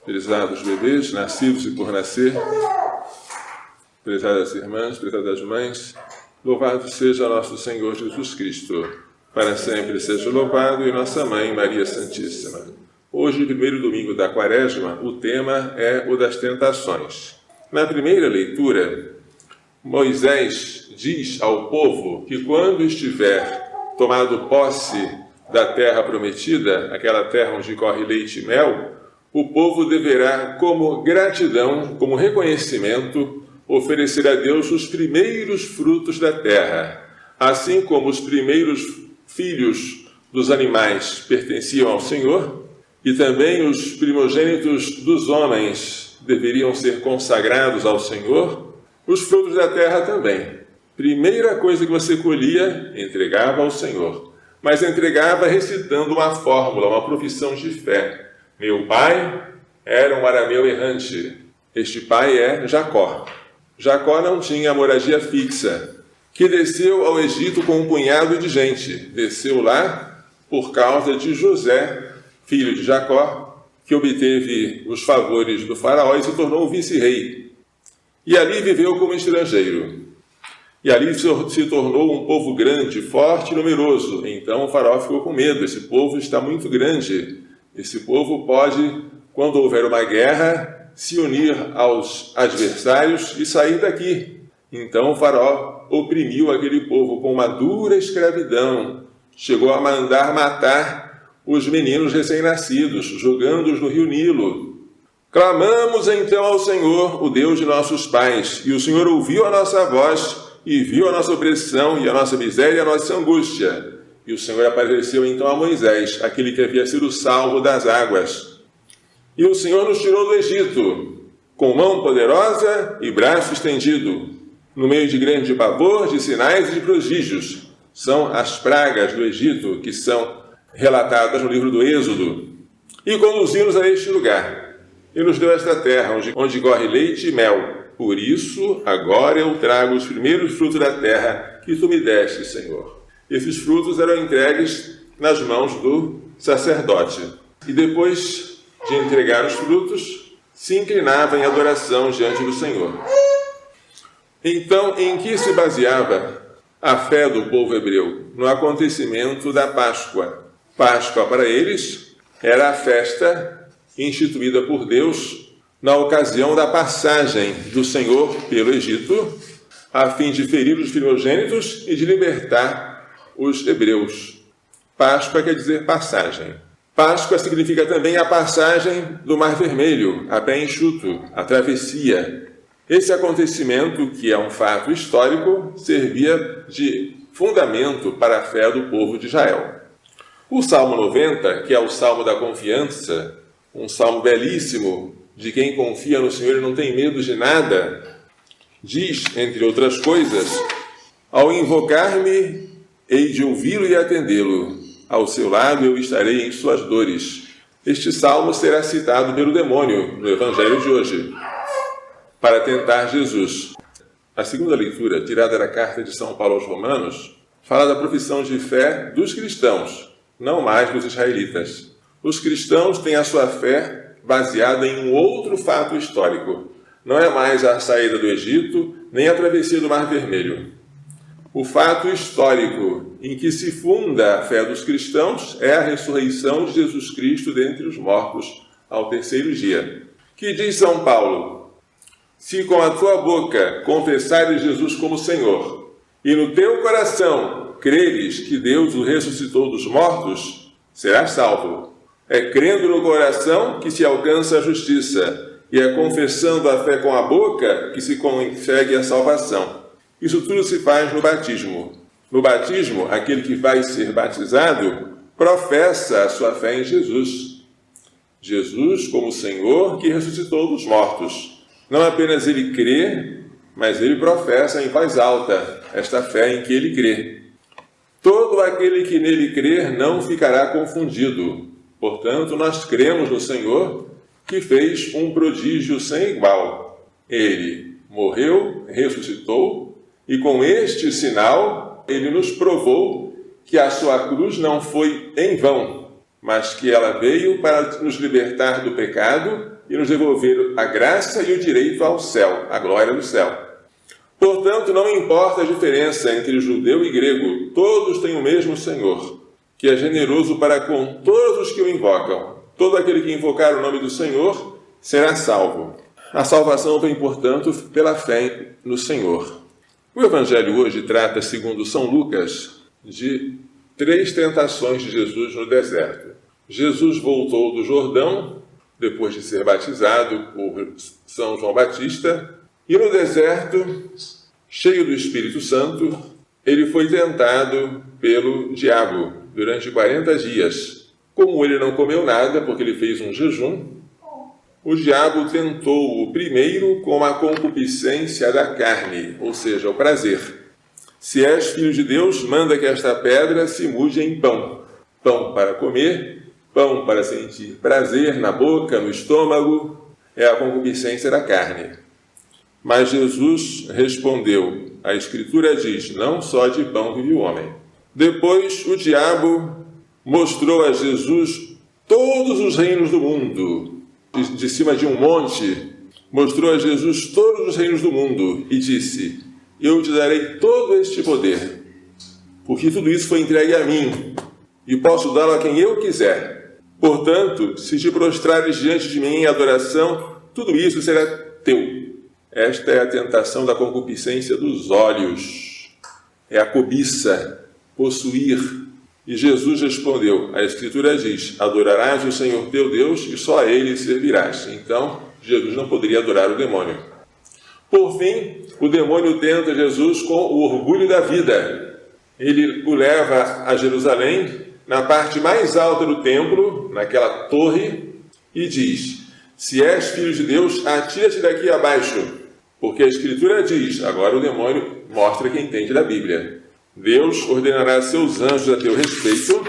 Prezados bebês, nascidos e por nascer, prezadas irmãs, prezadas mães, louvado seja nosso Senhor Jesus Cristo. Para sempre seja louvado e nossa Mãe Maria Santíssima. Hoje, primeiro domingo da Quaresma, o tema é o das tentações. Na primeira leitura, Moisés diz ao povo que quando estiver tomado posse da terra prometida, aquela terra onde corre leite e mel, o povo deverá, como gratidão, como reconhecimento, oferecer a Deus os primeiros frutos da terra, assim como os primeiros filhos dos animais pertenciam ao Senhor, e também os primogênitos dos homens deveriam ser consagrados ao Senhor, os frutos da terra também. Primeira coisa que você colhia, entregava ao Senhor, mas entregava recitando uma fórmula, uma profissão de fé. Meu pai era um arameu errante. Este pai é Jacó. Jacó não tinha moradia fixa, que desceu ao Egito com um punhado de gente. Desceu lá por causa de José, filho de Jacó, que obteve os favores do faraó e se tornou vice-rei. E ali viveu como estrangeiro. E ali se tornou um povo grande, forte e numeroso. Então o faraó ficou com medo. Esse povo está muito grande. Esse povo pode, quando houver uma guerra, se unir aos adversários e sair daqui. Então o faraó oprimiu aquele povo com uma dura escravidão. Chegou a mandar matar os meninos recém-nascidos, jogando-os no rio Nilo. Clamamos então ao Senhor, o Deus de nossos pais, e o Senhor ouviu a nossa voz e viu a nossa opressão e a nossa miséria e a nossa angústia. E o Senhor apareceu então a Moisés, aquele que havia sido salvo das águas. E o Senhor nos tirou do Egito, com mão poderosa e braço estendido, no meio de grande pavor, de sinais e de prodígios. São as pragas do Egito que são relatadas no livro do Êxodo. E conduziu-nos a este lugar, e nos deu esta terra, onde corre leite e mel. Por isso, agora eu trago os primeiros frutos da terra que tu me deste, Senhor. Esses frutos eram entregues nas mãos do sacerdote. E depois de entregar os frutos, se inclinava em adoração diante do Senhor. Então, em que se baseava a fé do povo hebreu? No acontecimento da Páscoa. Páscoa, para eles, era a festa instituída por Deus na ocasião da passagem do Senhor pelo Egito, a fim de ferir os primogênitos e de libertar os hebreus. Páscoa quer dizer passagem. Páscoa significa também a passagem do Mar Vermelho, a pé enxuto, a travessia. Esse acontecimento, que é um fato histórico, servia de fundamento para a fé do povo de Israel. O Salmo 90, que é o Salmo da confiança, um salmo belíssimo, de quem confia no Senhor e não tem medo de nada, diz, entre outras coisas, ao invocar-me, hei de ouvi-lo e atendê-lo. Ao seu lado eu estarei em suas dores. Este salmo será citado pelo demônio no Evangelho de hoje, para tentar Jesus. A segunda leitura, tirada da carta de São Paulo aos Romanos, fala da profissão de fé dos cristãos, não mais dos israelitas. Os cristãos têm a sua fé baseada em um outro fato histórico. Não é mais a saída do Egito, nem a travessia do Mar Vermelho. O fato histórico em que se funda a fé dos cristãos é a ressurreição de Jesus Cristo dentre os mortos ao terceiro dia. Que diz São Paulo: se com a tua boca confessares Jesus como Senhor, e no teu coração creres que Deus o ressuscitou dos mortos, serás salvo. É crendo no coração que se alcança a justiça, e é confessando a fé com a boca que se consegue a salvação. Isso tudo se faz no batismo. No batismo, aquele que vai ser batizado professa a sua fé em Jesus. Jesus como Senhor que ressuscitou dos mortos. Não apenas ele crê, mas ele professa em voz alta esta fé em que ele crê. Todo aquele que nele crer não ficará confundido. Portanto, nós cremos no Senhor que fez um prodígio sem igual. Ele morreu, ressuscitou, e com este sinal, ele nos provou que a sua cruz não foi em vão, mas que ela veio para nos libertar do pecado e nos devolver a graça e o direito ao céu, a glória do céu. Portanto, não importa a diferença entre judeu e grego, todos têm o mesmo Senhor, que é generoso para com todos os que o invocam. Todo aquele que invocar o nome do Senhor será salvo. A salvação vem, portanto, pela fé no Senhor. O Evangelho hoje trata, segundo São Lucas, de 3 tentações de Jesus no deserto. Jesus voltou do Jordão, depois de ser batizado por São João Batista, e no deserto, cheio do Espírito Santo, ele foi tentado pelo diabo durante 40 dias. Como ele não comeu nada, porque ele fez um jejum, o diabo tentou-o primeiro com a concupiscência da carne, ou seja, o prazer. Se és filho de Deus, manda que esta pedra se mude em pão. Pão para comer, pão para sentir prazer na boca, no estômago, é a concupiscência da carne. Mas Jesus respondeu, a Escritura diz, não só de pão vive o homem. Depois o diabo mostrou a Jesus todos os reinos do mundo, de cima de um monte, mostrou a Jesus todos os reinos do mundo e disse, eu te darei todo este poder, porque tudo isso foi entregue a mim, e posso dá-lo a quem eu quiser. Portanto, se te prostrares diante de mim em adoração, tudo isso será teu. Esta é a tentação da concupiscência dos olhos, é a cobiça, possuir. E Jesus respondeu, a Escritura diz, adorarás o Senhor teu Deus e só a Ele servirás. Então, Jesus não poderia adorar o demônio. Por fim, o demônio tenta Jesus com o orgulho da vida. Ele o leva a Jerusalém, na parte mais alta do templo, naquela torre, e diz, se és filho de Deus, atira-te daqui abaixo. Porque a Escritura diz, agora o demônio mostra quem entende da Bíblia. Deus ordenará a seus anjos a teu respeito,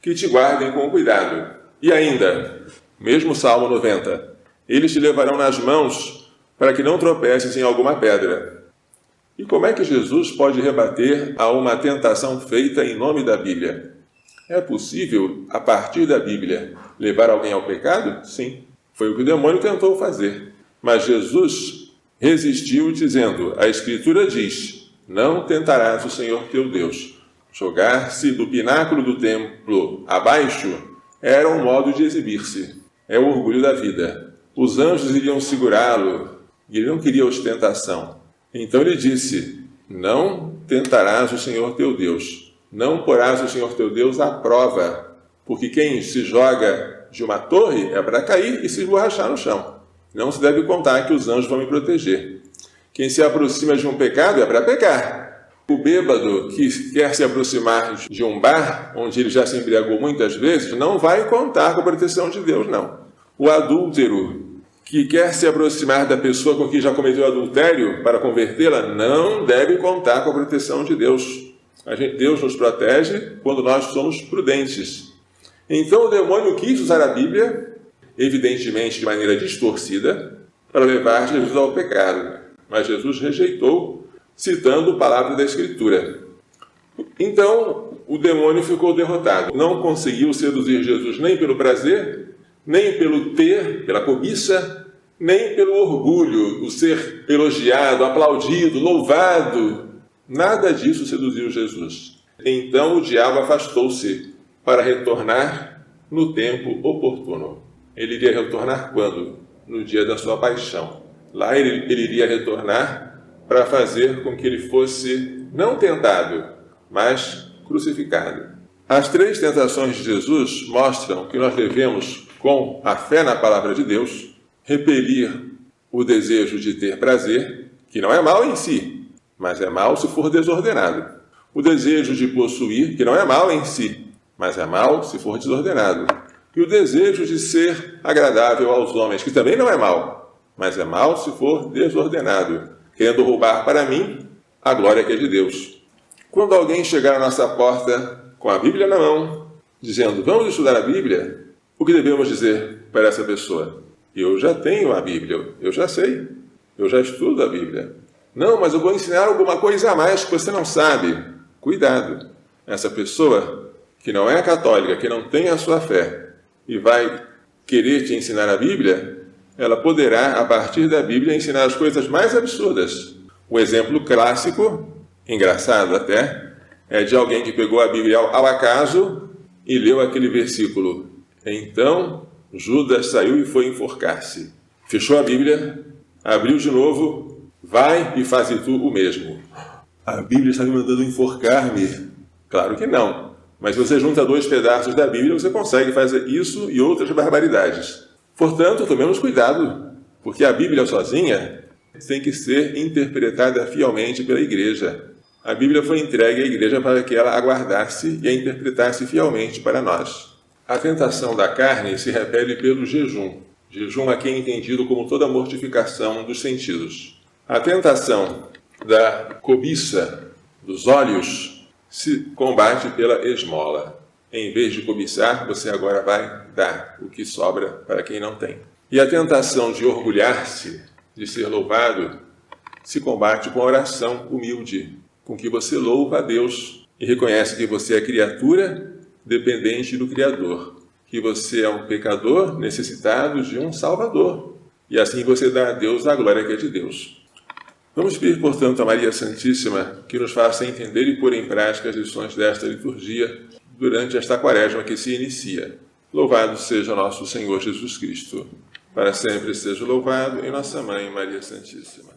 que te guardem com cuidado. E ainda, mesmo Salmo 90, eles te levarão nas mãos para que não tropeces em alguma pedra. E como é que Jesus pode rebater a uma tentação feita em nome da Bíblia? É possível, a partir da Bíblia, levar alguém ao pecado? Sim, foi o que o demônio tentou fazer. Mas Jesus resistiu dizendo, a Escritura diz, não tentarás o Senhor teu Deus. Jogar-se do pináculo do templo abaixo era um modo de exibir-se. É o orgulho da vida. Os anjos iriam segurá-lo e ele não queria ostentação. Então ele disse, não tentarás o Senhor teu Deus. Não porás o Senhor teu Deus à prova. Porque quem se joga de uma torre é para cair e se esborrachar no chão. Não se deve contar que os anjos vão me proteger. Quem se aproxima de um pecado é para pecar. O bêbado que quer se aproximar de um bar, onde ele já se embriagou muitas vezes, não vai contar com a proteção de Deus, não. O adúltero que quer se aproximar da pessoa com quem já cometeu adultério para convertê-la, não deve contar com a proteção de Deus. Deus nos protege quando nós somos prudentes. Então o demônio quis usar a Bíblia, evidentemente de maneira distorcida, para levar Jesus ao pecado. Mas Jesus rejeitou, citando a palavra da Escritura. Então, o demônio ficou derrotado. Não conseguiu seduzir Jesus nem pelo prazer, nem pelo ter, pela cobiça, nem pelo orgulho, o ser elogiado, aplaudido, louvado. Nada disso seduziu Jesus. Então, o diabo afastou-se para retornar no tempo oportuno. Ele iria retornar quando? No dia da sua paixão. Lá ele iria retornar para fazer com que ele fosse não tentado, mas crucificado. As 3 tentações de Jesus mostram que nós devemos, com a fé na palavra de Deus, repelir o desejo de ter prazer, que não é mal em si, mas é mal se for desordenado. O desejo de possuir, que não é mal em si, mas é mal se for desordenado. E o desejo de ser agradável aos homens, que também não é mal, mas é mal se for desordenado, querendo roubar para mim a glória que é de Deus. Quando alguém chegar à nossa porta com a Bíblia na mão, dizendo, vamos estudar a Bíblia, o que devemos dizer para essa pessoa? Eu já tenho a Bíblia, eu já sei, eu já estudo a Bíblia. Não, mas eu vou ensinar alguma coisa a mais que você não sabe. Cuidado, essa pessoa que não é católica, que não tem a sua fé, e vai querer te ensinar a Bíblia, ela poderá, a partir da Bíblia, ensinar as coisas mais absurdas. O exemplo clássico, engraçado até, é de alguém que pegou a Bíblia ao acaso e leu aquele versículo. Então, Judas saiu e foi enforcar-se. Fechou a Bíblia, abriu de novo, vai e faze tu o mesmo. A Bíblia está me mandando enforcar-me. Claro que não. Mas se você junta 2 pedaços da Bíblia, você consegue fazer isso e outras barbaridades. Portanto, tomemos cuidado, porque a Bíblia sozinha tem que ser interpretada fielmente pela igreja. A Bíblia foi entregue à igreja para que ela aguardasse e a interpretasse fielmente para nós. A tentação da carne se repele pelo jejum. Jejum aqui é entendido como toda mortificação dos sentidos. A tentação da cobiça dos olhos se combate pela esmola. Em vez de cobiçar, você agora vai dar o que sobra para quem não tem. E a tentação de orgulhar-se, de ser louvado, se combate com a oração humilde, com que você louva a Deus e reconhece que você é criatura dependente do Criador, que você é um pecador necessitado de um Salvador. E assim você dá a Deus a glória que é de Deus. Vamos pedir, portanto, a Maria Santíssima que nos faça entender e pôr em prática as lições desta liturgia durante esta quaresma que se inicia. Louvado seja nosso Senhor Jesus Cristo. Para sempre seja louvado em nossa Mãe Maria Santíssima.